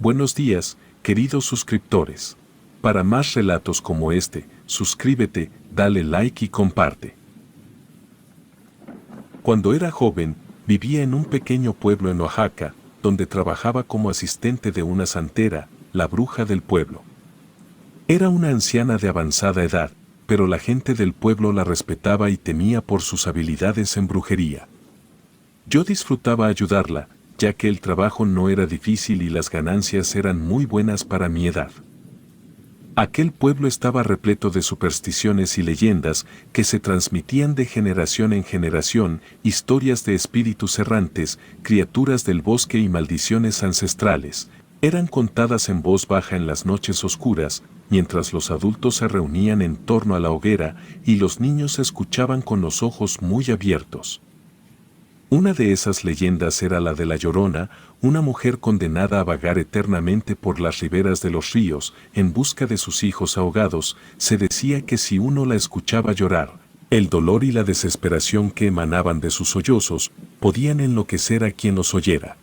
Buenos días, queridos suscriptores. Para más relatos como este, suscríbete, dale like y comparte. Cuando era joven, vivía en un pequeño pueblo en Oaxaca, donde trabajaba como asistente de una santera, la bruja del pueblo. Era una anciana de avanzada edad, pero la gente del pueblo la respetaba y temía por sus habilidades en brujería. Yo disfrutaba ayudarla, ya que el trabajo no era difícil y las ganancias eran muy buenas para mi edad. Aquel pueblo estaba repleto de supersticiones y leyendas que se transmitían de generación en generación, historias de espíritus errantes, criaturas del bosque y maldiciones ancestrales. Eran contadas en voz baja en las noches oscuras, mientras los adultos se reunían en torno a la hoguera y los niños escuchaban con los ojos muy abiertos. Una de esas leyendas era la de la Llorona, una mujer condenada a vagar eternamente por las riberas de los ríos en busca de sus hijos ahogados. Se decía que si uno la escuchaba llorar, el dolor y la desesperación que emanaban de sus sollozos podían enloquecer a quien los oyera.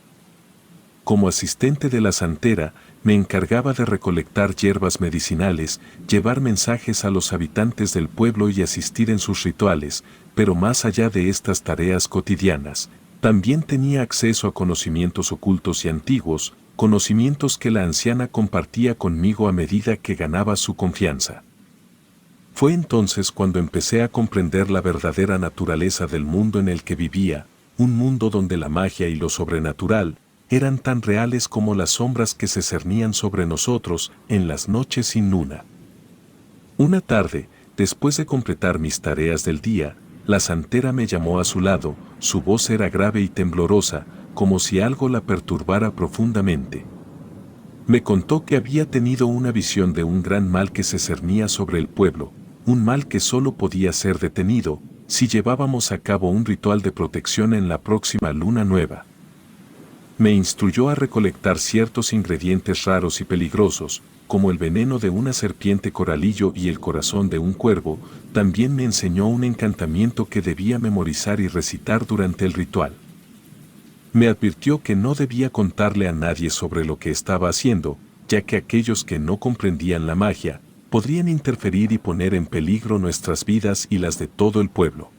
Como asistente de la santera, me encargaba de recolectar hierbas medicinales, llevar mensajes a los habitantes del pueblo y asistir en sus rituales, pero más allá de estas tareas cotidianas, también tenía acceso a conocimientos ocultos y antiguos, conocimientos que la anciana compartía conmigo a medida que ganaba su confianza. Fue entonces cuando empecé a comprender la verdadera naturaleza del mundo en el que vivía, un mundo donde la magia y lo sobrenatural eran tan reales como las sombras que se cernían sobre nosotros en las noches sin luna. Una tarde, después de completar mis tareas del día, la santera me llamó a su lado. Su voz era grave y temblorosa, como si algo la perturbara profundamente. Me contó que había tenido una visión de un gran mal que se cernía sobre el pueblo, un mal que solo podía ser detenido si llevábamos a cabo un ritual de protección en la próxima luna nueva. Me instruyó a recolectar ciertos ingredientes raros y peligrosos, como el veneno de una serpiente coralillo y el corazón de un cuervo. También me enseñó un encantamiento que debía memorizar y recitar durante el ritual. Me advirtió que no debía contarle a nadie sobre lo que estaba haciendo, ya que aquellos que no comprendían la magia podrían interferir y poner en peligro nuestras vidas y las de todo el pueblo.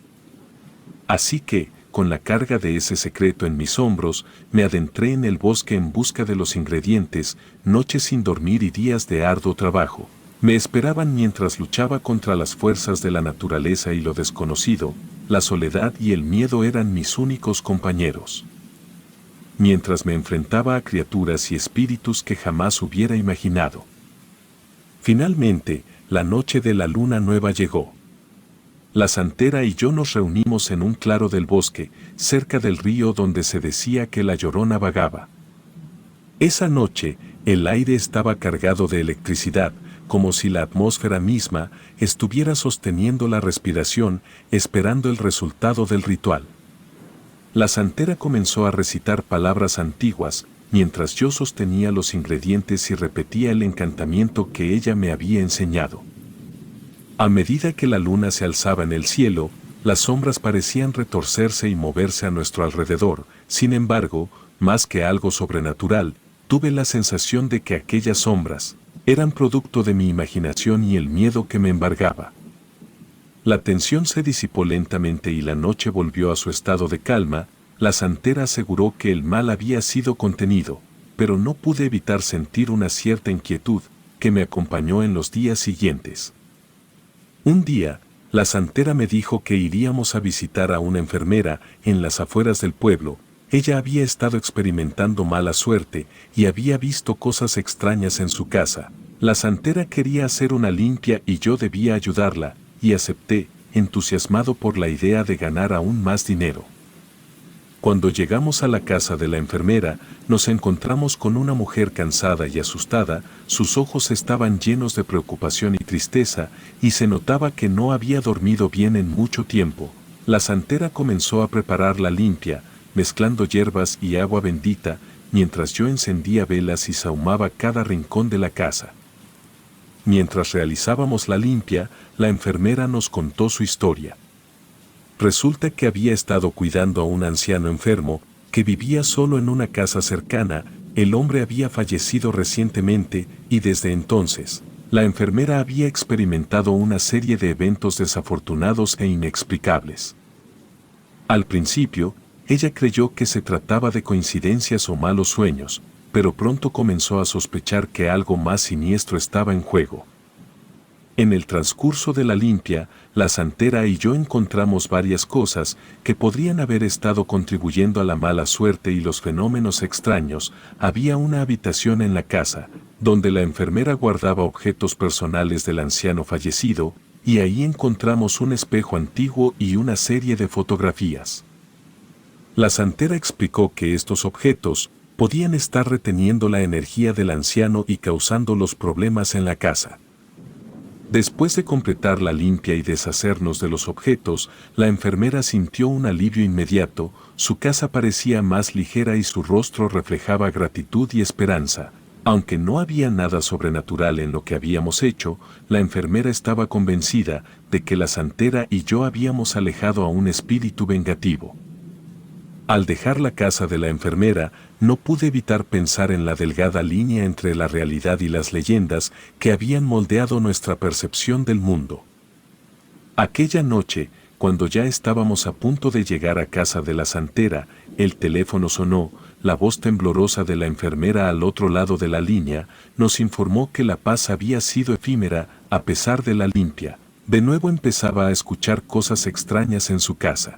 Así que, con la carga de ese secreto en mis hombros, me adentré en el bosque en busca de los ingredientes. Noches sin dormir y días de arduo trabajo me esperaban mientras luchaba contra las fuerzas de la naturaleza y lo desconocido. La soledad y el miedo eran mis únicos compañeros. Mientras me enfrentaba a criaturas y espíritus que jamás hubiera imaginado. Finalmente, la noche de la luna nueva llegó. La santera y yo nos reunimos en un claro del bosque, cerca del río donde se decía que la Llorona vagaba. Esa noche, el aire estaba cargado de electricidad, como si la atmósfera misma estuviera sosteniendo la respiración, esperando el resultado del ritual. La santera comenzó a recitar palabras antiguas, mientras yo sostenía los ingredientes y repetía el encantamiento que ella me había enseñado. A medida que la luna se alzaba en el cielo, las sombras parecían retorcerse y moverse a nuestro alrededor. Sin embargo, más que algo sobrenatural, tuve la sensación de que aquellas sombras eran producto de mi imaginación y el miedo que me embargaba. La tensión se disipó lentamente y la noche volvió a su estado de calma. La santera aseguró que el mal había sido contenido, pero no pude evitar sentir una cierta inquietud que me acompañó en los días siguientes. Un día, la santera me dijo que iríamos a visitar a una enfermera en las afueras del pueblo. Ella había estado experimentando mala suerte y había visto cosas extrañas en su casa. La santera quería hacer una limpia y yo debía ayudarla, y acepté, entusiasmado por la idea de ganar aún más dinero. Cuando llegamos a la casa de la enfermera, nos encontramos con una mujer cansada y asustada. Sus ojos estaban llenos de preocupación y tristeza, y se notaba que no había dormido bien en mucho tiempo. La santera comenzó a preparar la limpia, mezclando hierbas y agua bendita, mientras yo encendía velas y sahumaba cada rincón de la casa. Mientras realizábamos la limpia, la enfermera nos contó su historia. Resulta que había estado cuidando a un anciano enfermo, que vivía solo en una casa cercana. el hombre había fallecido recientemente y desde entonces, la enfermera había experimentado una serie de eventos desafortunados e inexplicables. Al principio, ella creyó que se trataba de coincidencias o malos sueños, pero pronto comenzó a sospechar que algo más siniestro estaba en juego. En el transcurso de la limpia, la santera y yo encontramos varias cosas que podrían haber estado contribuyendo a la mala suerte y los fenómenos extraños. Había una habitación en la casa, donde la enfermera guardaba objetos personales del anciano fallecido, y ahí encontramos un espejo antiguo y una serie de fotografías. La santera explicó que estos objetos podían estar reteniendo la energía del anciano y causando los problemas en la casa. Después de completar la limpia y deshacernos de los objetos, la enfermera sintió un alivio inmediato, su casa parecía más ligera y su rostro reflejaba gratitud y esperanza. Aunque no había nada sobrenatural en lo que habíamos hecho, la enfermera estaba convencida de que la santera y yo habíamos alejado a un espíritu vengativo. Al dejar la casa de la enfermera, no pude evitar pensar en la delgada línea entre la realidad y las leyendas que habían moldeado nuestra percepción del mundo. Aquella noche, cuando ya estábamos a punto de llegar a casa de la santera, el teléfono sonó, la voz temblorosa de la enfermera al otro lado de la línea nos informó que la paz había sido efímera a pesar de la limpia. De nuevo empezaba a escuchar cosas extrañas en su casa.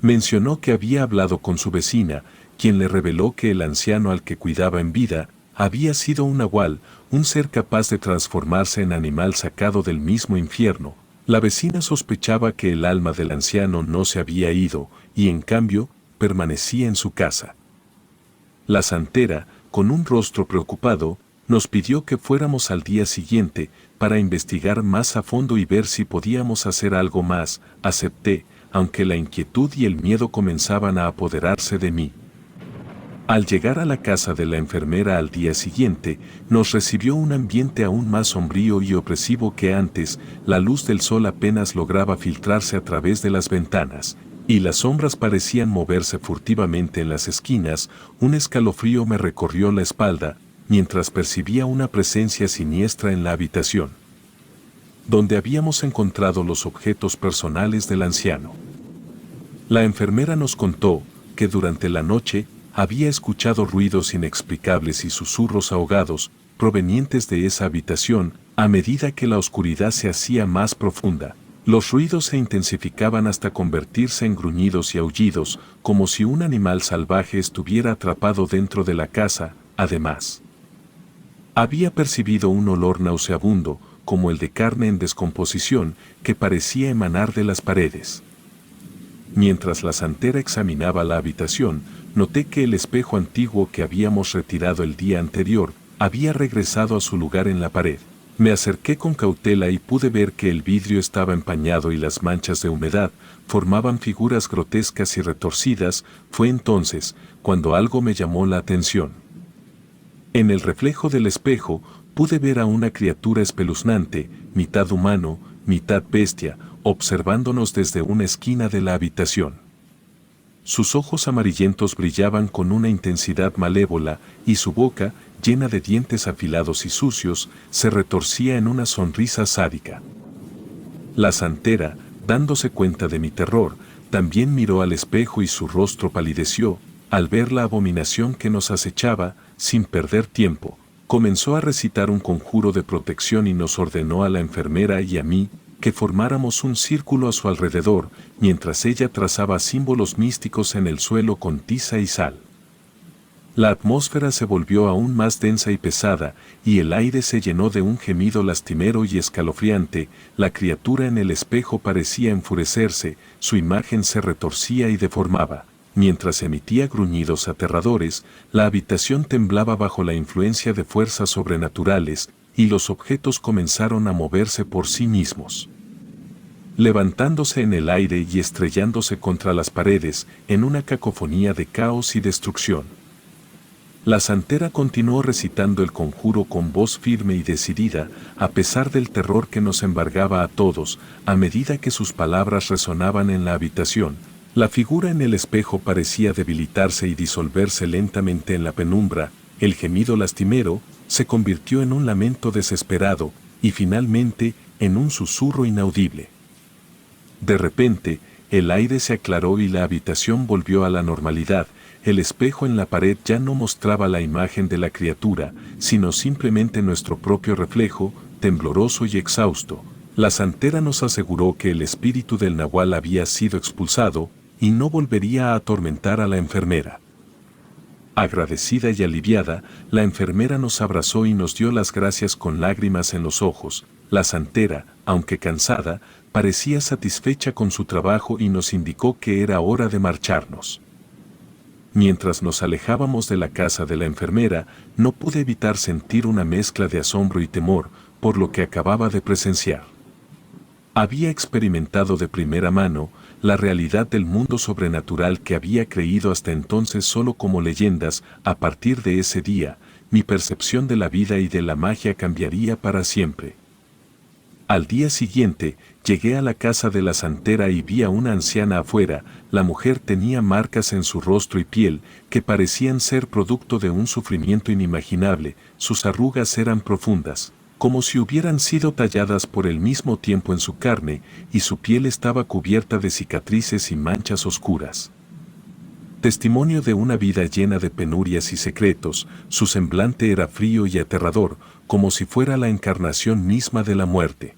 Mencionó que había hablado con su vecina, quien le reveló que el anciano al que cuidaba en vida había sido un nahual, un ser capaz de transformarse en animal sacado del mismo infierno. La vecina sospechaba que el alma del anciano no se había ido, y en cambio, permanecía en su casa. La santera, con un rostro preocupado, nos pidió que fuéramos al día siguiente para investigar más a fondo y ver si podíamos hacer algo más. Acepté, aunque la inquietud y el miedo comenzaban a apoderarse de mí. Al llegar a la casa de la enfermera al día siguiente, nos recibió un ambiente aún más sombrío y opresivo que antes. La luz del sol apenas lograba filtrarse a través de las ventanas, y las sombras parecían moverse furtivamente en las esquinas. Un escalofrío me recorrió la espalda, mientras percibía una presencia siniestra en la habitación, donde habíamos encontrado los objetos personales del anciano. La enfermera nos contó que durante la noche había escuchado ruidos inexplicables y susurros ahogados provenientes de esa habitación. A medida que la oscuridad se hacía más profunda, los ruidos se intensificaban hasta convertirse en gruñidos y aullidos, como si un animal salvaje estuviera atrapado dentro de la casa. Además, había percibido un olor nauseabundo, como el de carne en descomposición, que parecía emanar de las paredes. Mientras la santera examinaba la habitación, noté que el espejo antiguo que habíamos retirado el día anterior había regresado a su lugar en la pared. Me acerqué con cautela y pude ver que el vidrio estaba empañado y las manchas de humedad formaban figuras grotescas y retorcidas. Fue entonces cuando algo me llamó la atención. En el reflejo del espejo pude ver a una criatura espeluznante, mitad humano, mitad bestia, observándonos desde una esquina de la habitación. Sus ojos amarillentos brillaban con una intensidad malévola y su boca, llena de dientes afilados y sucios, se retorcía en una sonrisa sádica. La santera, dándose cuenta de mi terror, también miró al espejo y su rostro palideció. Al ver la abominación que nos acechaba, sin perder tiempo, comenzó a recitar un conjuro de protección y nos ordenó a la enfermera y a mí que formáramos un círculo a su alrededor, mientras ella trazaba símbolos místicos en el suelo con tiza y sal. La atmósfera se volvió aún más densa y pesada, y el aire se llenó de un gemido lastimero y escalofriante. La criatura en el espejo parecía enfurecerse, su imagen se retorcía y deformaba. Mientras emitía gruñidos aterradores, la habitación temblaba bajo la influencia de fuerzas sobrenaturales, y los objetos comenzaron a moverse por sí mismos, levantándose en el aire y estrellándose contra las paredes, en una cacofonía de caos y destrucción. La santera continuó recitando el conjuro con voz firme y decidida, a pesar del terror que nos embargaba a todos. A medida que sus palabras resonaban en la habitación, La figura en el espejo parecía debilitarse y disolverse lentamente en la penumbra. El gemido lastimero se convirtió en un lamento desesperado y finalmente en un susurro inaudible. De repente, el aire se aclaró y la habitación volvió a la normalidad. El espejo en la pared ya no mostraba la imagen de la criatura, sino simplemente nuestro propio reflejo, tembloroso y exhausto. La santera nos aseguró que el espíritu del nahual había sido expulsado y no volvería a atormentar a la enfermera. Agradecida y aliviada, la enfermera nos abrazó y nos dio las gracias con lágrimas en los ojos. La santera, aunque cansada, parecía satisfecha con su trabajo y nos indicó que era hora de marcharnos. Mientras nos alejábamos de la casa de la enfermera, no pude evitar sentir una mezcla de asombro y temor por lo que acababa de presenciar. Había experimentado de primera mano la realidad del mundo sobrenatural que había creído hasta entonces solo como leyendas. A partir de ese día, mi percepción de la vida y de la magia cambiaría para siempre. Al día siguiente, llegué a la casa de la santera y vi a una anciana afuera. La mujer tenía marcas en su rostro y piel que parecían ser producto de un sufrimiento inimaginable. Sus arrugas eran profundas, como si hubieran sido talladas por el mismo tiempo en su carne, y su piel estaba cubierta de cicatrices y manchas oscuras. Testimonio de una vida llena de penurias y secretos, su semblante era frío y aterrador, como si fuera la encarnación misma de la muerte.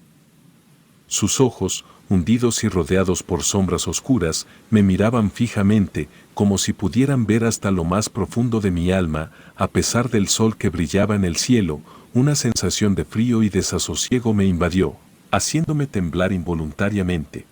Sus ojos, hundidos y rodeados por sombras oscuras, me miraban fijamente, como si pudieran ver hasta lo más profundo de mi alma. A pesar del sol que brillaba en el cielo, una sensación de frío y desasosiego me invadió, haciéndome temblar involuntariamente.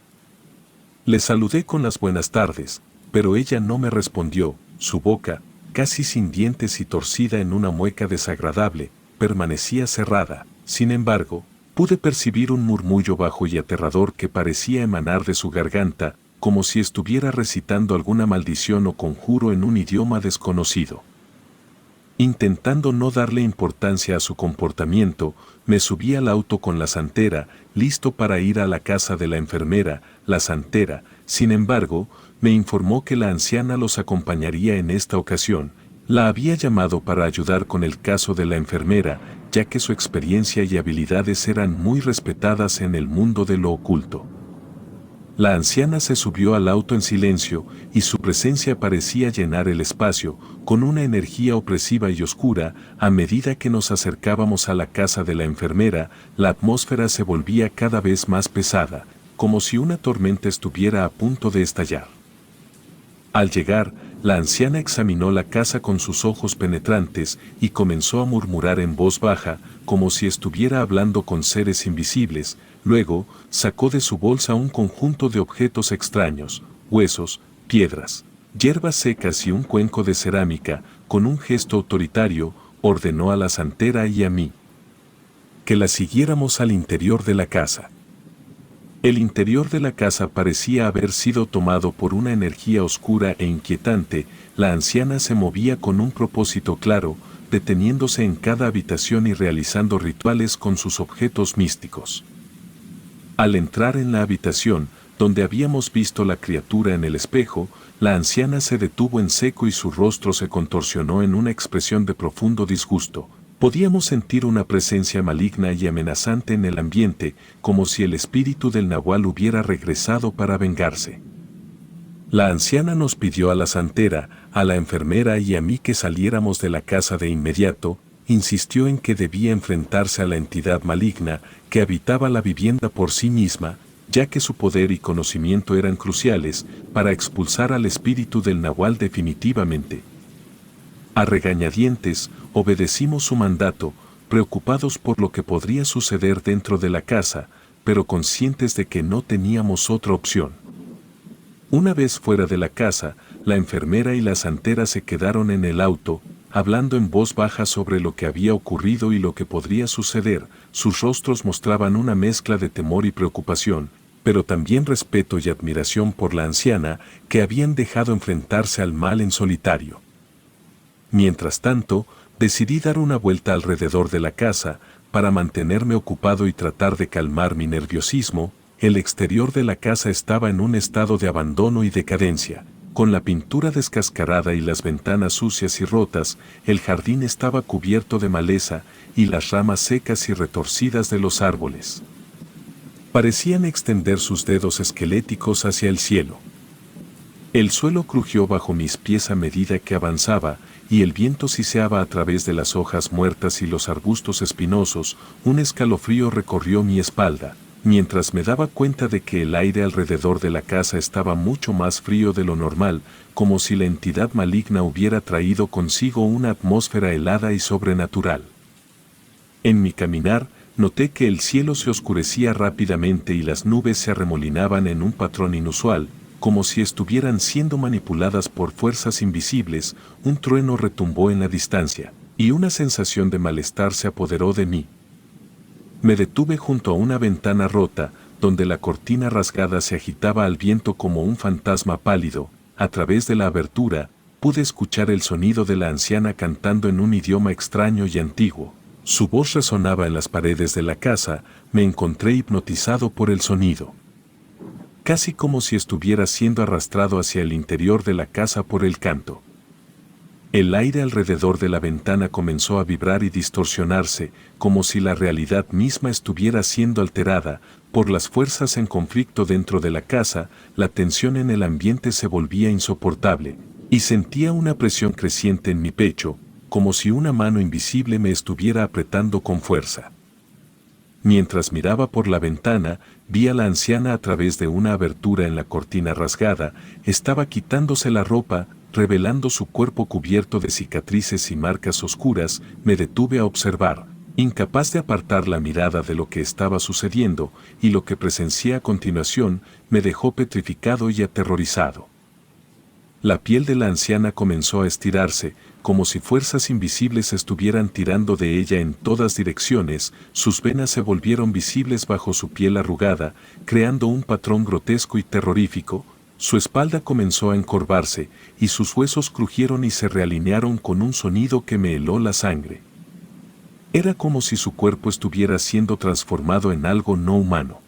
Le saludé con las buenas tardes, pero ella no me respondió. Su boca, casi sin dientes y torcida en una mueca desagradable, permanecía cerrada. Sin embargo, pude percibir un murmullo bajo y aterrador que parecía emanar de su garganta, como si estuviera recitando alguna maldición o conjuro en un idioma desconocido. Intentando no darle importancia a su comportamiento, me subí al auto con la santera, listo para ir a la casa de la enfermera. La santera, sin embargo, me informó que la anciana los acompañaría en esta ocasión. La había llamado para ayudar con el caso de la enfermera, ya que su experiencia y habilidades eran muy respetadas en el mundo de lo oculto. La anciana se subió al auto en silencio, y su presencia parecía llenar el espacio, con una energía opresiva y oscura. A medida que nos acercábamos a la casa de la enfermera, la atmósfera se volvía cada vez más pesada, como si una tormenta estuviera a punto de estallar. Al llegar, la anciana examinó la casa con sus ojos penetrantes y comenzó a murmurar en voz baja, como si estuviera hablando con seres invisibles. Luego, sacó de su bolsa un conjunto de objetos extraños, huesos, piedras, hierbas secas y un cuenco de cerámica. Con un gesto autoritario, ordenó a la santera y a mí que la siguiéramos al interior de la casa. El interior de la casa parecía haber sido tomado por una energía oscura e inquietante. La anciana se movía con un propósito claro, deteniéndose en cada habitación y realizando rituales con sus objetos místicos. Al entrar en la habitación, donde habíamos visto la criatura en el espejo, la anciana se detuvo en seco y su rostro se contorsionó en una expresión de profundo disgusto. Podíamos sentir una presencia maligna y amenazante en el ambiente, como si el espíritu del nahual hubiera regresado para vengarse. La anciana nos pidió a la santera, a la enfermera y a mí que saliéramos de la casa de inmediato. Insistió en que debía enfrentarse a la entidad maligna que habitaba la vivienda por sí misma, ya que su poder y conocimiento eran cruciales para expulsar al espíritu del nahual definitivamente. A regañadientes, obedecimos su mandato, preocupados por lo que podría suceder dentro de la casa, pero conscientes de que no teníamos otra opción. Una vez fuera de la casa, la enfermera y la santera se quedaron en el auto, hablando en voz baja sobre lo que había ocurrido y lo que podría suceder. Sus rostros mostraban una mezcla de temor y preocupación, pero también respeto y admiración por la anciana, que habían dejado enfrentarse al mal en solitario. Mientras tanto, decidí dar una vuelta alrededor de la casa, para mantenerme ocupado y tratar de calmar mi nerviosismo. el exterior de la casa estaba en un estado de abandono y decadencia. Con la pintura descascarada y las ventanas sucias y rotas, el jardín estaba cubierto de maleza y las ramas secas y retorcidas de los árboles parecían extender sus dedos esqueléticos hacia el cielo. El suelo crujió bajo mis pies a medida que avanzaba, y el viento siseaba a través de las hojas muertas y los arbustos espinosos. Un escalofrío recorrió mi espalda, mientras me daba cuenta de que el aire alrededor de la casa estaba mucho más frío de lo normal, como si la entidad maligna hubiera traído consigo una atmósfera helada y sobrenatural. En mi caminar, noté que el cielo se oscurecía rápidamente y las nubes se arremolinaban en un patrón inusual, como si estuvieran siendo manipuladas por fuerzas invisibles. Un trueno retumbó en la distancia, y una sensación de malestar se apoderó de mí. Me detuve junto a una ventana rota, donde la cortina rasgada se agitaba al viento como un fantasma pálido. A través de la abertura, pude escuchar el sonido de la anciana cantando en un idioma extraño y antiguo. Su voz resonaba en las paredes de la casa. Me encontré hipnotizado por el sonido. Casi como si estuviera siendo arrastrado hacia el interior de la casa por el canto. El aire alrededor de la ventana comenzó a vibrar y distorsionarse, como si la realidad misma estuviera siendo alterada por las fuerzas en conflicto dentro de la casa. La tensión en el ambiente se volvía insoportable, y sentía una presión creciente en mi pecho, como si una mano invisible me estuviera apretando con fuerza. Mientras miraba por la ventana, vi a la anciana a través de una abertura en la cortina rasgada. Estaba quitándose la ropa, revelando su cuerpo cubierto de cicatrices y marcas oscuras. Me detuve a observar, incapaz de apartar la mirada de lo que estaba sucediendo, y lo que presencié a continuación me dejó petrificado y aterrorizado. La piel de la anciana comenzó a estirarse, como si fuerzas invisibles estuvieran tirando de ella en todas direcciones. Sus venas se volvieron visibles bajo su piel arrugada, creando un patrón grotesco y terrorífico. Su espalda comenzó a encorvarse, y sus huesos crujieron y se realinearon con un sonido que me heló la sangre. Era como si su cuerpo estuviera siendo transformado en algo no humano.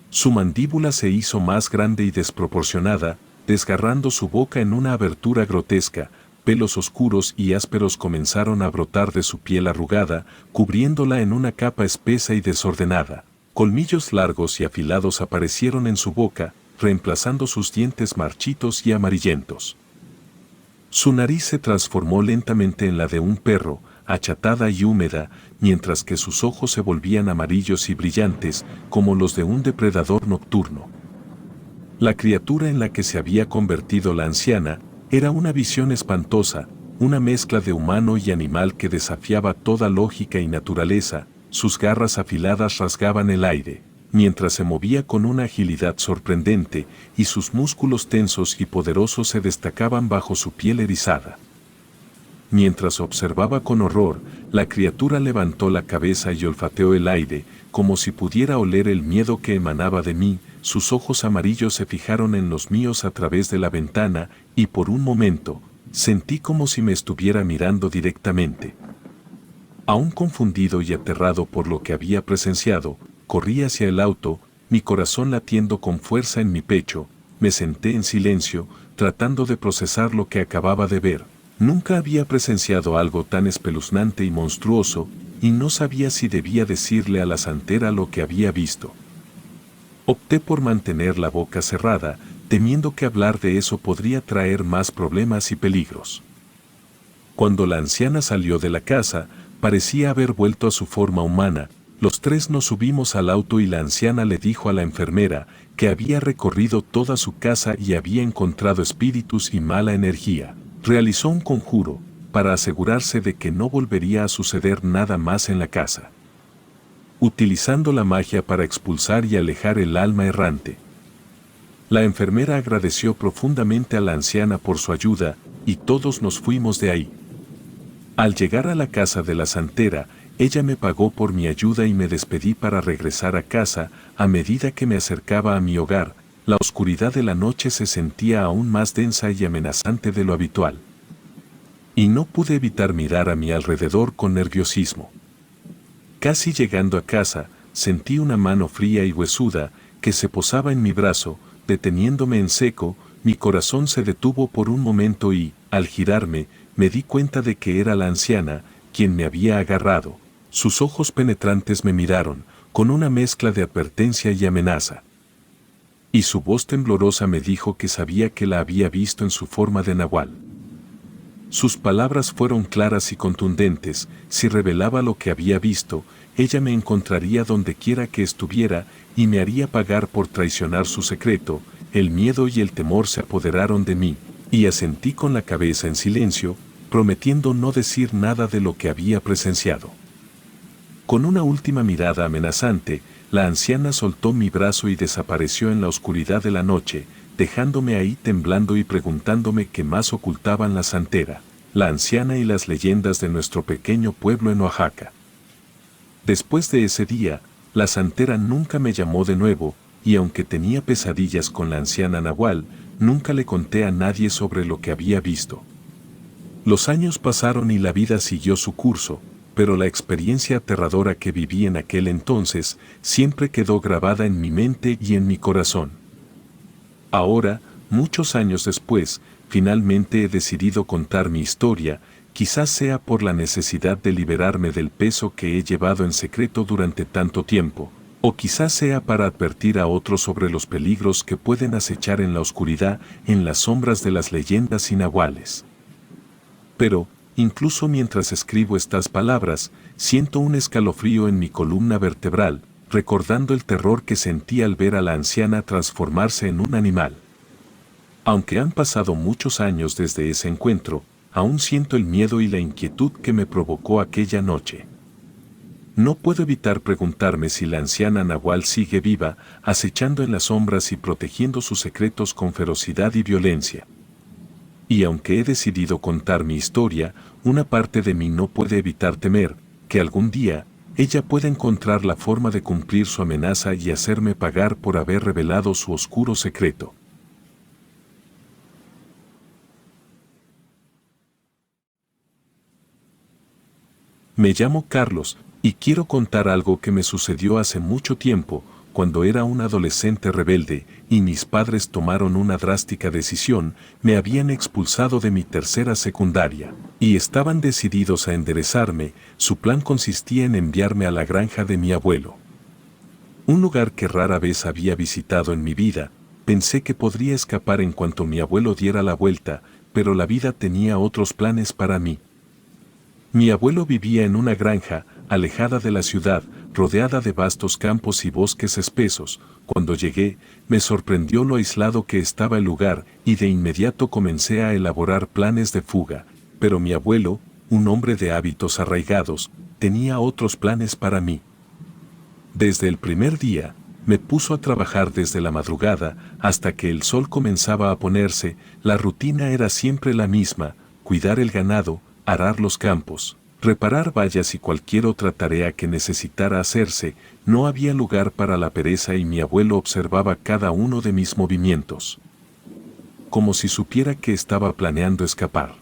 Su mandíbula se hizo más grande y desproporcionada, desgarrando su boca en una abertura grotesca. Pelos oscuros y ásperos comenzaron a brotar de su piel arrugada, cubriéndola en una capa espesa y desordenada. Colmillos largos y afilados aparecieron en su boca, reemplazando sus dientes marchitos y amarillentos. Su nariz se transformó lentamente en la de un perro, achatada y húmeda, mientras que sus ojos se volvían amarillos y brillantes, como los de un depredador nocturno. La criatura en la que se había convertido la anciana era una visión espantosa, una mezcla de humano y animal que desafiaba toda lógica y naturaleza. Sus garras afiladas rasgaban el aire, mientras se movía con una agilidad sorprendente, y sus músculos tensos y poderosos se destacaban bajo su piel erizada. Mientras observaba con horror, la criatura levantó la cabeza y olfateó el aire, como si pudiera oler el miedo que emanaba de mí. Sus ojos amarillos se fijaron en los míos a través de la ventana, y por un momento, sentí como si me estuviera mirando directamente. Aún confundido y aterrado por lo que había presenciado, corrí hacia el auto, mi corazón latiendo con fuerza en mi pecho. Me senté en silencio, tratando de procesar lo que acababa de ver. Nunca había presenciado algo tan espeluznante y monstruoso, y no sabía si debía decirle a la santera lo que había visto. Opté por mantener la boca cerrada, temiendo que hablar de eso podría traer más problemas y peligros. Cuando la anciana salió de la casa, parecía haber vuelto a su forma humana. Los tres nos subimos al auto y la anciana le dijo a la enfermera que había recorrido toda su casa y había encontrado espíritus y mala energía. Realizó un conjuro para asegurarse de que no volvería a suceder nada más en la casa, utilizando la magia para expulsar y alejar el alma errante. La enfermera agradeció profundamente a la anciana por su ayuda, y todos nos fuimos de ahí. Al llegar a la casa de la santera, ella me pagó por mi ayuda y me despedí para regresar a casa. A medida que me acercaba a mi hogar, la oscuridad de la noche se sentía aún más densa y amenazante de lo habitual. Y no pude evitar mirar a mi alrededor con nerviosismo. Casi llegando a casa, sentí una mano fría y huesuda que se posaba en mi brazo, deteniéndome en seco. Mi corazón se detuvo por un momento y, al girarme, me di cuenta de que era la anciana, quien me había agarrado. Sus ojos penetrantes me miraron, con una mezcla de advertencia y amenaza. Y su voz temblorosa me dijo que sabía que la había visto en su forma de nahual. Sus palabras fueron claras y contundentes. Si revelaba lo que había visto, ella me encontraría donde quiera que estuviera y me haría pagar por traicionar su secreto. El miedo y el temor se apoderaron de mí, y asentí con la cabeza en silencio, prometiendo no decir nada de lo que había presenciado. Con una última mirada amenazante, la anciana soltó mi brazo y desapareció en la oscuridad de la noche, dejándome ahí temblando y preguntándome qué más ocultaban la santera, la anciana y las leyendas de nuestro pequeño pueblo en Oaxaca. Después de ese día, la santera nunca me llamó de nuevo, y aunque tenía pesadillas con la anciana nahual, nunca le conté a nadie sobre lo que había visto. Los años pasaron y la vida siguió su curso, pero la experiencia aterradora que viví en aquel entonces siempre quedó grabada en mi mente y en mi corazón. Ahora, muchos años después, finalmente he decidido contar mi historia, quizás sea por la necesidad de liberarme del peso que he llevado en secreto durante tanto tiempo, o quizás sea para advertir a otros sobre los peligros que pueden acechar en la oscuridad, en las sombras de las leyendas inaguales. Pero, incluso mientras escribo estas palabras, siento un escalofrío en mi columna vertebral, recordando el terror que sentí al ver a la anciana transformarse en un animal. Aunque han pasado muchos años desde ese encuentro, aún siento el miedo y la inquietud que me provocó aquella noche. No puedo evitar preguntarme si la anciana nahual sigue viva, acechando en las sombras y protegiendo sus secretos con ferocidad y violencia. Y aunque he decidido contar mi historia, una parte de mí no puede evitar temer que algún día ella pueda encontrar la forma de cumplir su amenaza y hacerme pagar por haber revelado su oscuro secreto. Me llamo Carlos, y quiero contar algo que me sucedió hace mucho tiempo, cuando era un adolescente rebelde, y mis padres tomaron una drástica decisión. Me habían expulsado de mi tercera secundaria, y estaban decididos a enderezarme. Su plan consistía en enviarme a la granja de mi abuelo. Un lugar que rara vez había visitado en mi vida. Pensé que podría escapar en cuanto mi abuelo diera la vuelta, pero la vida tenía otros planes para mí. Mi abuelo vivía en una granja, alejada de la ciudad, rodeada de vastos campos y bosques espesos. Cuando llegué, me sorprendió lo aislado que estaba el lugar, y de inmediato comencé a elaborar planes de fuga. Pero mi abuelo, un hombre de hábitos arraigados, tenía otros planes para mí. Desde el primer día, me puso a trabajar desde la madrugada hasta que el sol comenzaba a ponerse. La rutina era siempre la misma: cuidar el ganado, arar los campos, reparar vallas y cualquier otra tarea que necesitara hacerse. No había lugar para la pereza y mi abuelo observaba cada uno de mis movimientos, como si supiera que estaba planeando escapar.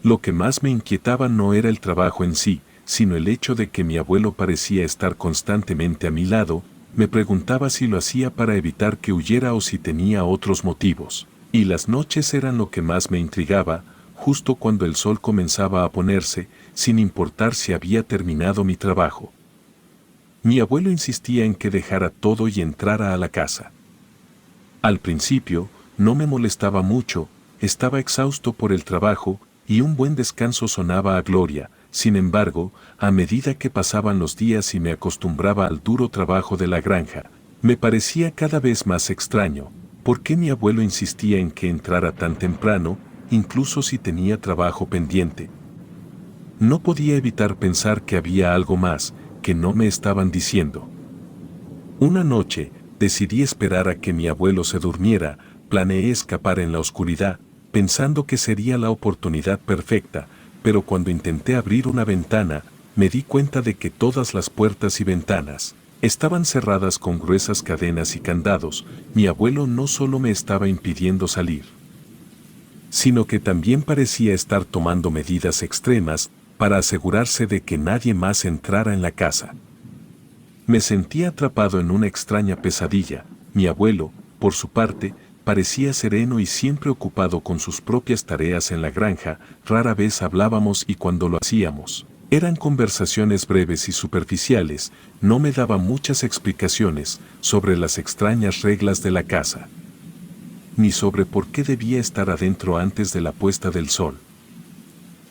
Lo que más me inquietaba no era el trabajo en sí, sino el hecho de que mi abuelo parecía estar constantemente a mi lado. Me preguntaba si lo hacía para evitar que huyera o si tenía otros motivos. Y las noches eran lo que más me intrigaba, justo cuando el sol comenzaba a ponerse, sin importar si había terminado mi trabajo. Mi abuelo insistía en que dejara todo y entrara a la casa. Al principio, no me molestaba mucho, estaba exhausto por el trabajo, y un buen descanso sonaba a gloria. Sin embargo, a medida que pasaban los días y me acostumbraba al duro trabajo de la granja, me parecía cada vez más extraño. ¿Por qué mi abuelo insistía en que entrara tan temprano, incluso si tenía trabajo pendiente? No podía evitar pensar que había algo más, que no me estaban diciendo. Una noche, decidí esperar a que mi abuelo se durmiera. Planeé escapar en la oscuridad, pensando que sería la oportunidad perfecta, pero cuando intenté abrir una ventana, me di cuenta de que todas las puertas y ventanas estaban cerradas con gruesas cadenas y candados. Mi abuelo no solo me estaba impidiendo salir, sino que también parecía estar tomando medidas extremas para asegurarse de que nadie más entrara en la casa. Me sentía atrapado en una extraña pesadilla. Mi abuelo, por su parte, parecía sereno y siempre ocupado con sus propias tareas en la granja. Rara vez hablábamos y cuando lo hacíamos, eran conversaciones breves y superficiales. No me daba muchas explicaciones sobre las extrañas reglas de la casa, ni sobre por qué debía estar adentro antes de la puesta del sol.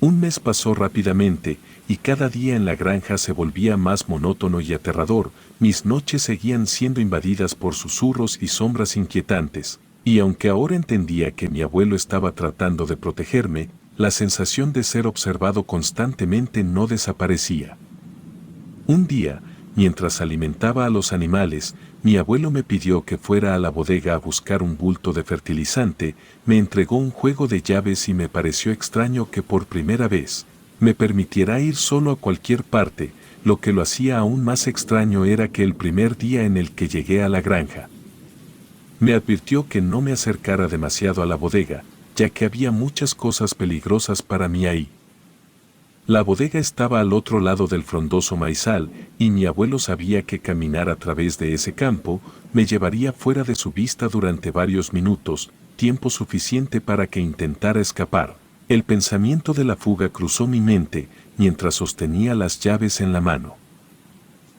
Un mes pasó rápidamente, y cada día en la granja se volvía más monótono y aterrador. Mis noches seguían siendo invadidas por susurros y sombras inquietantes, y aunque ahora entendía que mi abuelo estaba tratando de protegerme, la sensación de ser observado constantemente no desaparecía. Un día, mientras alimentaba a los animales, mi abuelo me pidió que fuera a la bodega a buscar un bulto de fertilizante. Me entregó un juego de llaves y me pareció extraño que por primera vez me permitiera ir solo a cualquier parte. Lo que lo hacía aún más extraño era que el primer día en el que llegué a la granja, me advirtió que no me acercara demasiado a la bodega, ya que había muchas cosas peligrosas para mí ahí. La bodega estaba al otro lado del frondoso maizal, y mi abuelo sabía que caminar a través de ese campo me llevaría fuera de su vista durante varios minutos, tiempo suficiente para que intentara escapar. El pensamiento de la fuga cruzó mi mente mientras sostenía las llaves en la mano.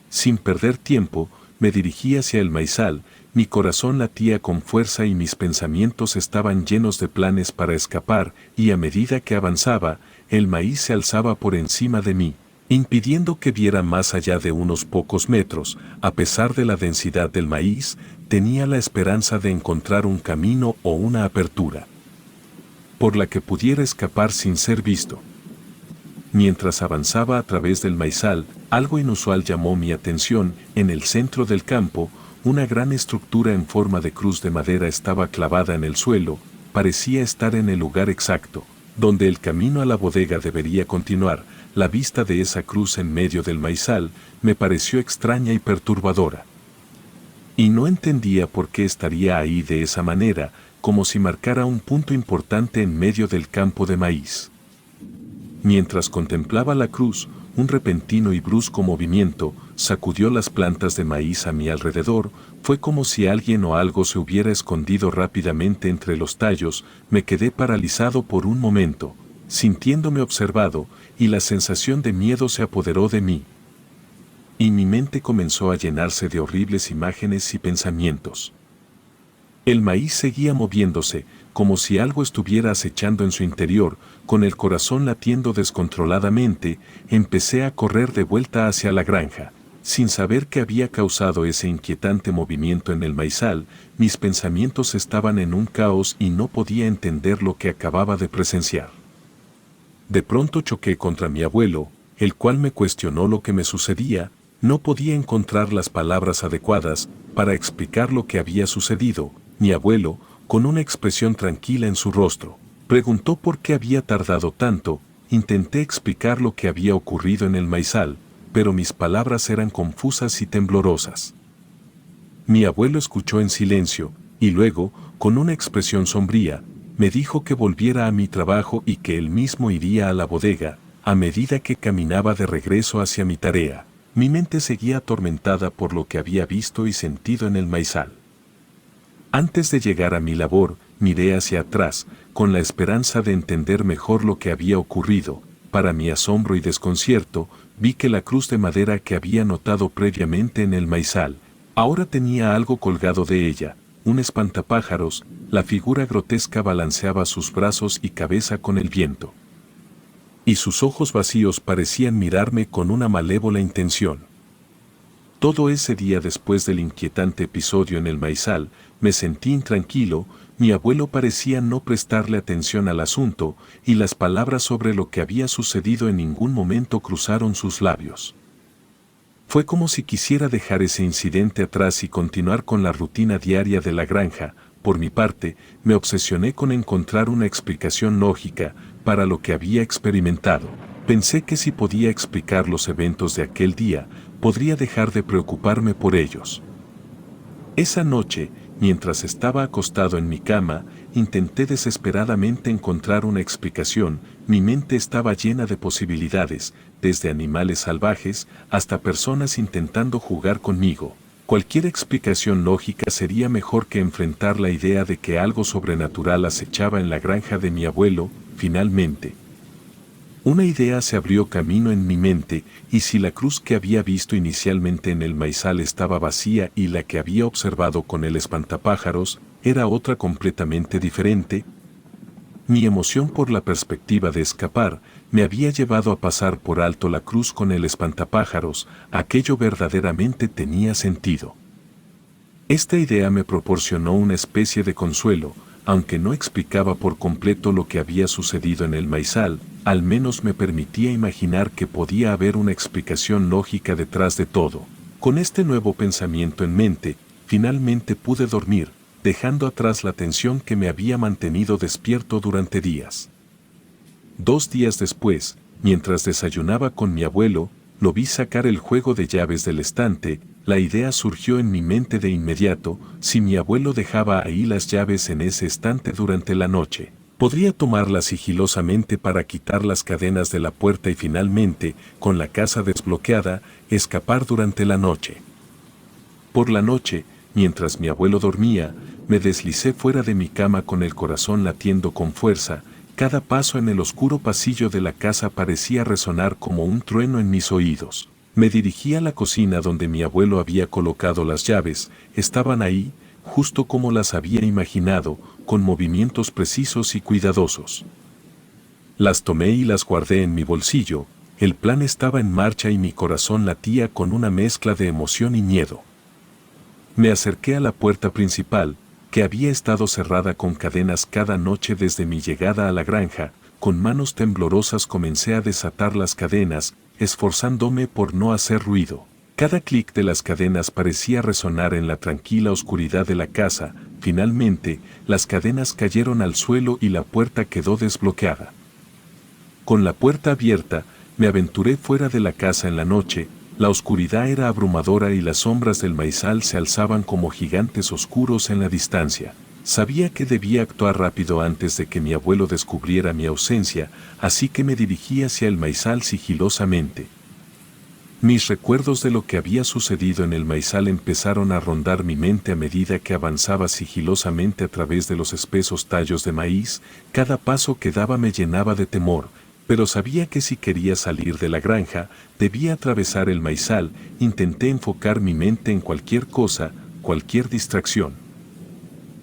Sin perder tiempo, me dirigí hacia el maizal. Mi corazón latía con fuerza y mis pensamientos estaban llenos de planes para escapar, y a medida que avanzaba, el maíz se alzaba por encima de mí, impidiendo que viera más allá de unos pocos metros. A pesar de la densidad del maíz, tenía la esperanza de encontrar un camino o una apertura por la que pudiera escapar sin ser visto. Mientras avanzaba a través del maizal, algo inusual llamó mi atención. En el centro del campo, una gran estructura en forma de cruz de madera estaba clavada en el suelo. Parecía estar en el lugar exacto donde el camino a la bodega debería continuar. La vista de esa cruz en medio del maizal me pareció extraña y perturbadora. Y no entendía por qué estaría ahí de esa manera, como si marcara un punto importante en medio del campo de maíz. Mientras contemplaba la cruz, un repentino y brusco movimiento sacudió las plantas de maíz a mi alrededor. Fue como si alguien o algo se hubiera escondido rápidamente entre los tallos. Me quedé paralizado por un momento, sintiéndome observado, y la sensación de miedo se apoderó de mí. Y mi mente comenzó a llenarse de horribles imágenes y pensamientos. El maíz seguía moviéndose, como si algo estuviera acechando en su interior. Con el corazón latiendo descontroladamente, empecé a correr de vuelta hacia la granja. Sin saber qué había causado ese inquietante movimiento en el maizal, mis pensamientos estaban en un caos y no podía entender lo que acababa de presenciar. De pronto choqué contra mi abuelo, el cual me cuestionó lo que me sucedía. No podía encontrar las palabras adecuadas para explicar lo que había sucedido. Mi abuelo, con una expresión tranquila en su rostro, preguntó por qué había tardado tanto. Intenté explicar lo que había ocurrido en el maizal, pero mis palabras eran confusas y temblorosas. Mi abuelo escuchó en silencio, y luego, con una expresión sombría, me dijo que volviera a mi trabajo y que él mismo iría a la bodega. A medida que caminaba de regreso hacia mi tarea, mi mente seguía atormentada por lo que había visto y sentido en el maizal. Antes de llegar a mi labor, miré hacia atrás, con la esperanza de entender mejor lo que había ocurrido. Para mi asombro y desconcierto, vi que la cruz de madera que había notado previamente en el maizal, ahora tenía algo colgado de ella, un espantapájaros. La figura grotesca balanceaba sus brazos y cabeza con el viento, y sus ojos vacíos parecían mirarme con una malévola intención. Todo ese día, después del inquietante episodio en el maizal, me sentí intranquilo. Mi abuelo parecía no prestarle atención al asunto, y las palabras sobre lo que había sucedido en ningún momento cruzaron sus labios. Fue como si quisiera dejar ese incidente atrás y continuar con la rutina diaria de la granja. Por mi parte, me obsesioné con encontrar una explicación lógica para lo que había experimentado. Pensé que si podía explicar los eventos de aquel día, podría dejar de preocuparme por ellos. Esa noche, mientras estaba acostado en mi cama, intenté desesperadamente encontrar una explicación. Mi mente estaba llena de posibilidades, desde animales salvajes hasta personas intentando jugar conmigo. Cualquier explicación lógica sería mejor que enfrentar la idea de que algo sobrenatural acechaba en la granja de mi abuelo. Finalmente, una idea se abrió camino en mi mente, y si la cruz que había visto inicialmente en el maizal estaba vacía y la que había observado con el espantapájaros era otra completamente diferente, mi emoción por la perspectiva de escapar me había llevado a pasar por alto la cruz con el espantapájaros. Aquello verdaderamente tenía sentido. Esta idea me proporcionó una especie de consuelo, aunque no explicaba por completo lo que había sucedido en el maizal, al menos me permitía imaginar que podía haber una explicación lógica detrás de todo. Con este nuevo pensamiento en mente, finalmente pude dormir, dejando atrás la tensión que me había mantenido despierto durante días. 2 días después, mientras desayunaba con mi abuelo, lo vi sacar el juego de llaves del estante. La idea surgió en mi mente de inmediato: si mi abuelo dejaba ahí las llaves en ese estante durante la noche, podría tomarlas sigilosamente para quitar las cadenas de la puerta y finalmente, con la casa desbloqueada, escapar durante la noche. Por la noche, mientras mi abuelo dormía, me deslicé fuera de mi cama con el corazón latiendo con fuerza. Cada paso en el oscuro pasillo de la casa parecía resonar como un trueno en mis oídos. Me dirigí a la cocina donde mi abuelo había colocado las llaves. Estaban ahí, justo como las había imaginado, con movimientos precisos y cuidadosos. Las tomé y las guardé en mi bolsillo. El plan estaba en marcha y mi corazón latía con una mezcla de emoción y miedo. Me acerqué a la puerta principal, que había estado cerrada con cadenas cada noche desde mi llegada a la granja. Con manos temblorosas comencé a desatar las cadenas, esforzándome por no hacer ruido. Cada clic de las cadenas parecía resonar en la tranquila oscuridad de la casa. Finalmente, las cadenas cayeron al suelo y la puerta quedó desbloqueada. Con la puerta abierta, me aventuré fuera de la casa en la noche. La oscuridad era abrumadora y las sombras del maizal se alzaban como gigantes oscuros en la distancia. Sabía que debía actuar rápido antes de que mi abuelo descubriera mi ausencia, así que me dirigí hacia el maizal sigilosamente. Mis recuerdos de lo que había sucedido en el maizal empezaron a rondar mi mente a medida que avanzaba sigilosamente a través de los espesos tallos de maíz. Cada paso que daba me llenaba de temor, pero sabía que si quería salir de la granja, debía atravesar el maizal. Intenté enfocar mi mente en cualquier cosa, cualquier distracción,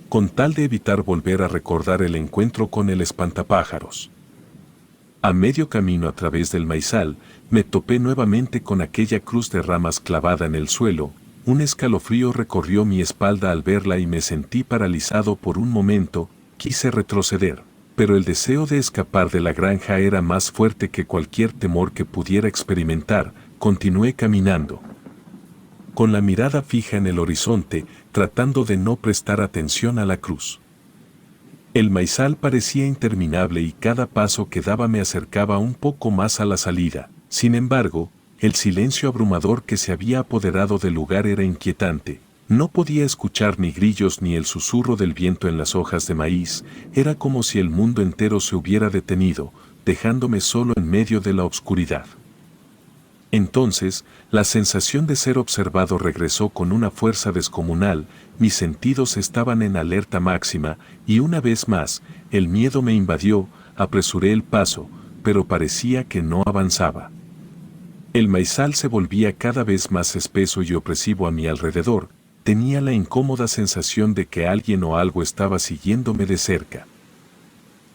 con tal de evitar volver a recordar el encuentro con el espantapájaros. A medio camino a través del maizal, me topé nuevamente con aquella cruz de ramas clavada en el suelo. Un escalofrío recorrió mi espalda al verla y me sentí paralizado por un momento. Quise retroceder, pero el deseo de escapar de la granja era más fuerte que cualquier temor que pudiera experimentar. Continué caminando, con la mirada fija en el horizonte, tratando de no prestar atención a la cruz. El maizal parecía interminable y cada paso que daba me acercaba un poco más a la salida. Sin embargo, el silencio abrumador que se había apoderado del lugar era inquietante. No podía escuchar ni grillos ni el susurro del viento en las hojas de maíz. Era como si el mundo entero se hubiera detenido, dejándome solo en medio de la oscuridad. Entonces, la sensación de ser observado regresó con una fuerza descomunal. Mis sentidos estaban en alerta máxima, y una vez más, el miedo me invadió. Apresuré el paso, pero parecía que no avanzaba. El maizal se volvía cada vez más espeso y opresivo a mi alrededor. Tenía la incómoda sensación de que alguien o algo estaba siguiéndome de cerca.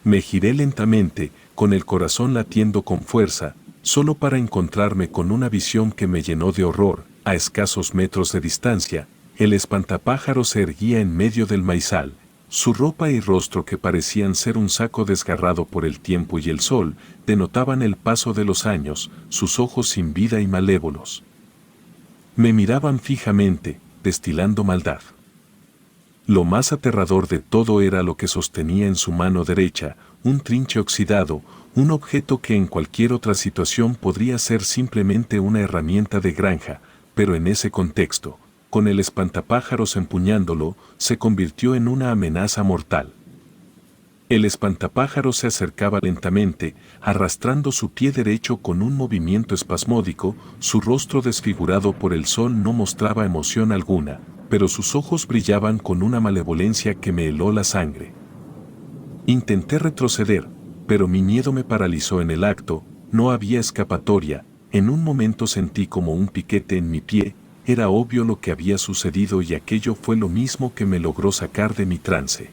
Me giré lentamente, con el corazón latiendo con fuerza, solo para encontrarme con una visión que me llenó de horror. A escasos metros de distancia, el espantapájaros se erguía en medio del maizal. Su ropa y rostro, que parecían ser un saco desgarrado por el tiempo y el sol, denotaban el paso de los años. Sus ojos sin vida y malévolos me miraban fijamente, destilando maldad. Lo más aterrador de todo era lo que sostenía en su mano derecha, un trinche oxidado, un objeto que en cualquier otra situación podría ser simplemente una herramienta de granja, pero en ese contexto, con el espantapájaros empuñándolo, se convirtió en una amenaza mortal. El espantapájaros se acercaba lentamente, arrastrando su pie derecho con un movimiento espasmódico. Su rostro desfigurado por el sol no mostraba emoción alguna, pero sus ojos brillaban con una malevolencia que me heló la sangre. Intenté retroceder, pero mi miedo me paralizó en el acto. No había escapatoria. En un momento sentí como un piquete en mi pie. Era obvio lo que había sucedido y aquello fue lo mismo que me logró sacar de mi trance.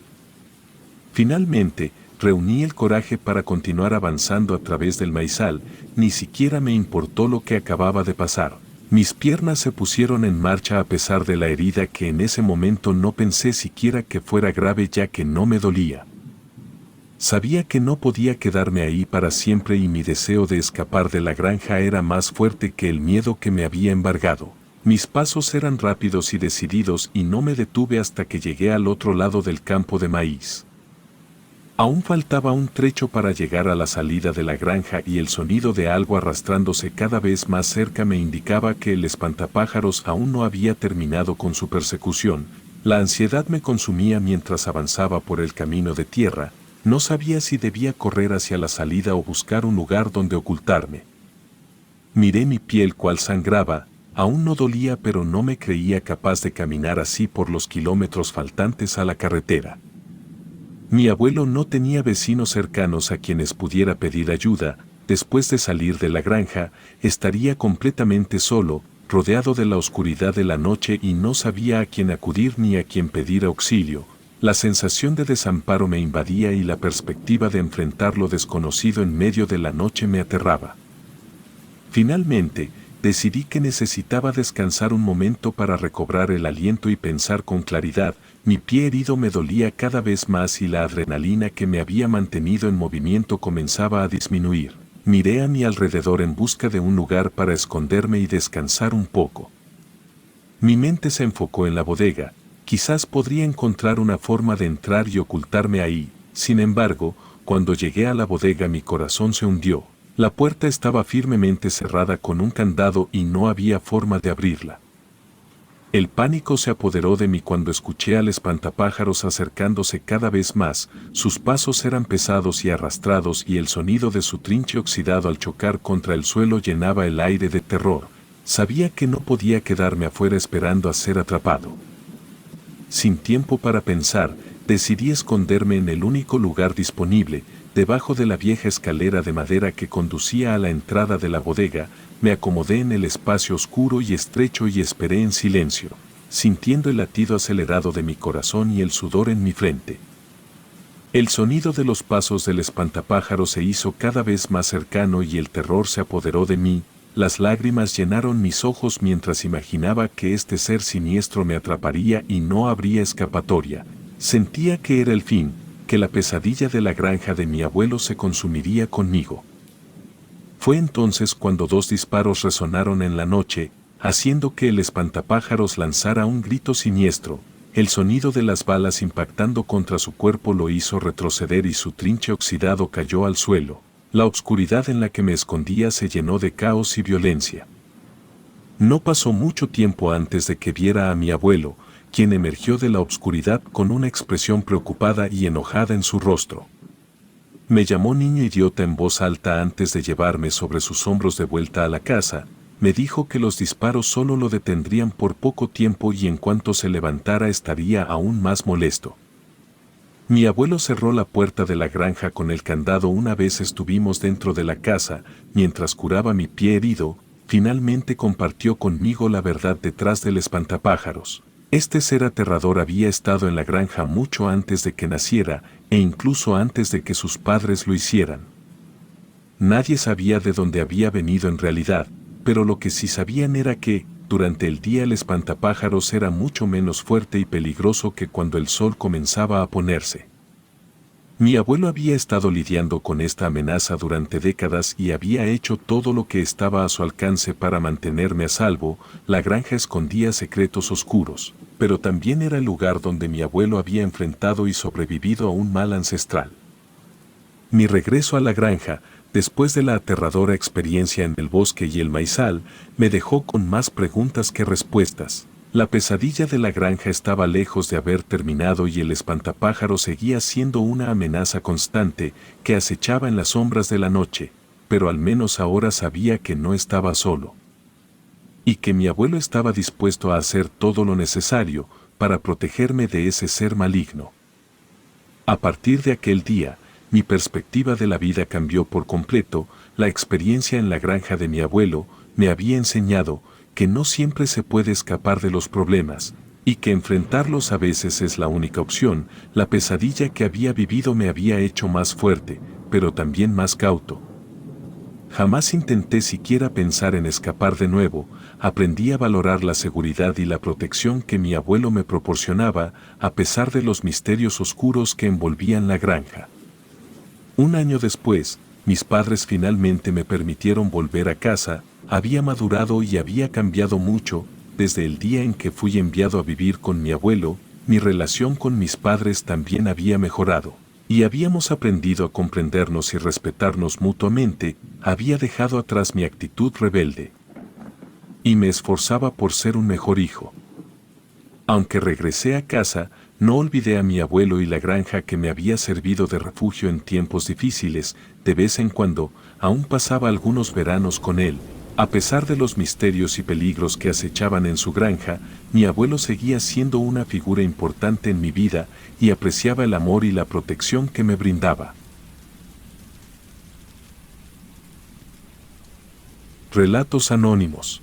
Finalmente, reuní el coraje para continuar avanzando a través del maizal. Ni siquiera me importó lo que acababa de pasar. Mis piernas se pusieron en marcha a pesar de la herida que en ese momento no pensé siquiera que fuera grave, ya que no me dolía. Sabía que no podía quedarme ahí para siempre y mi deseo de escapar de la granja era más fuerte que el miedo que me había embargado. Mis pasos eran rápidos y decididos y no me detuve hasta que llegué al otro lado del campo de maíz. Aún faltaba un trecho para llegar a la salida de la granja y el sonido de algo arrastrándose cada vez más cerca me indicaba que el espantapájaros aún no había terminado con su persecución. La ansiedad me consumía mientras avanzaba por el camino de tierra. No sabía si debía correr hacia la salida o buscar un lugar donde ocultarme. Miré mi piel cual sangraba, aún no dolía, pero no me creía capaz de caminar así por los kilómetros faltantes a la carretera. Mi abuelo no tenía vecinos cercanos a quienes pudiera pedir ayuda. Después de salir de la granja, estaría completamente solo, rodeado de la oscuridad de la noche y no sabía a quién acudir ni a quién pedir auxilio. La sensación de desamparo me invadía y la perspectiva de enfrentar lo desconocido en medio de la noche me aterraba. Finalmente, decidí que necesitaba descansar un momento para recobrar el aliento y pensar con claridad. Mi pie herido me dolía cada vez más y la adrenalina que me había mantenido en movimiento comenzaba a disminuir. Miré a mi alrededor en busca de un lugar para esconderme y descansar un poco. Mi mente se enfocó en la bodega. Quizás podría encontrar una forma de entrar y ocultarme ahí. Sin embargo, cuando llegué a la bodega mi corazón se hundió. La puerta estaba firmemente cerrada con un candado y no había forma de abrirla. El pánico se apoderó de mí cuando escuché al espantapájaros acercándose cada vez más. Sus pasos eran pesados y arrastrados y el sonido de su trinche oxidado al chocar contra el suelo llenaba el aire de terror. Sabía que no podía quedarme afuera esperando a ser atrapado. Sin tiempo para pensar, decidí esconderme en el único lugar disponible, debajo de la vieja escalera de madera que conducía a la entrada de la bodega. Me acomodé en el espacio oscuro y estrecho y esperé en silencio, sintiendo el latido acelerado de mi corazón y el sudor en mi frente. El sonido de los pasos del espantapájaros se hizo cada vez más cercano y el terror se apoderó de mí. Las lágrimas llenaron mis ojos mientras imaginaba que este ser siniestro me atraparía y no habría escapatoria. Sentía que era el fin, que la pesadilla de la granja de mi abuelo se consumiría conmigo. Fue entonces cuando dos disparos resonaron en la noche, haciendo que el espantapájaros lanzara un grito siniestro. El sonido de las balas impactando contra su cuerpo lo hizo retroceder y su trinche oxidado cayó al suelo. La oscuridad en la que me escondía se llenó de caos y violencia. No pasó mucho tiempo antes de que viera a mi abuelo, quien emergió de la oscuridad con una expresión preocupada y enojada en su rostro. Me llamó niño idiota en voz alta antes de llevarme sobre sus hombros de vuelta a la casa. Me dijo que los disparos solo lo detendrían por poco tiempo y en cuanto se levantara estaría aún más molesto. Mi abuelo cerró la puerta de la granja con el candado una vez estuvimos dentro de la casa. Mientras curaba mi pie herido, finalmente compartió conmigo la verdad detrás del espantapájaros. Este ser aterrador había estado en la granja mucho antes de que naciera, e incluso antes de que sus padres lo hicieran. Nadie sabía de dónde había venido en realidad, pero lo que sí sabían era que, durante el día el espantapájaros era mucho menos fuerte y peligroso que cuando el sol comenzaba a ponerse. Mi abuelo había estado lidiando con esta amenaza durante décadas y había hecho todo lo que estaba a su alcance para mantenerme a salvo. La granja escondía secretos oscuros, pero también era el lugar donde mi abuelo había enfrentado y sobrevivido a un mal ancestral. Mi regreso a la granja, después de la aterradora experiencia en el bosque y el maizal, me dejó con más preguntas que respuestas. La pesadilla de la granja estaba lejos de haber terminado y el espantapájaros seguía siendo una amenaza constante que acechaba en las sombras de la noche, pero al menos ahora sabía que no estaba solo. Y que mi abuelo estaba dispuesto a hacer todo lo necesario para protegerme de ese ser maligno. A partir de aquel día, mi perspectiva de la vida cambió por completo. La experiencia en la granja de mi abuelo me había enseñado que no siempre se puede escapar de los problemas, y que enfrentarlos a veces es la única opción. La pesadilla que había vivido me había hecho más fuerte, pero también más cauto. Jamás intenté siquiera pensar en escapar de nuevo. Aprendí a valorar la seguridad y la protección que mi abuelo me proporcionaba, a pesar de los misterios oscuros que envolvían la granja. Un año después, mis padres finalmente me permitieron volver a casa. Había madurado y había cambiado mucho. Desde el día en que fui enviado a vivir con mi abuelo, mi relación con mis padres también había mejorado. Y habíamos aprendido a comprendernos y respetarnos mutuamente. Había dejado atrás mi actitud rebelde. Y me esforzaba por ser un mejor hijo. Aunque regresé a casa, no olvidé a mi abuelo y la granja que me había servido de refugio en tiempos difíciles. De vez en cuando, aún pasaba algunos veranos con él. A pesar de los misterios y peligros que acechaban en su granja, mi abuelo seguía siendo una figura importante en mi vida y apreciaba el amor y la protección que me brindaba. Relatos anónimos.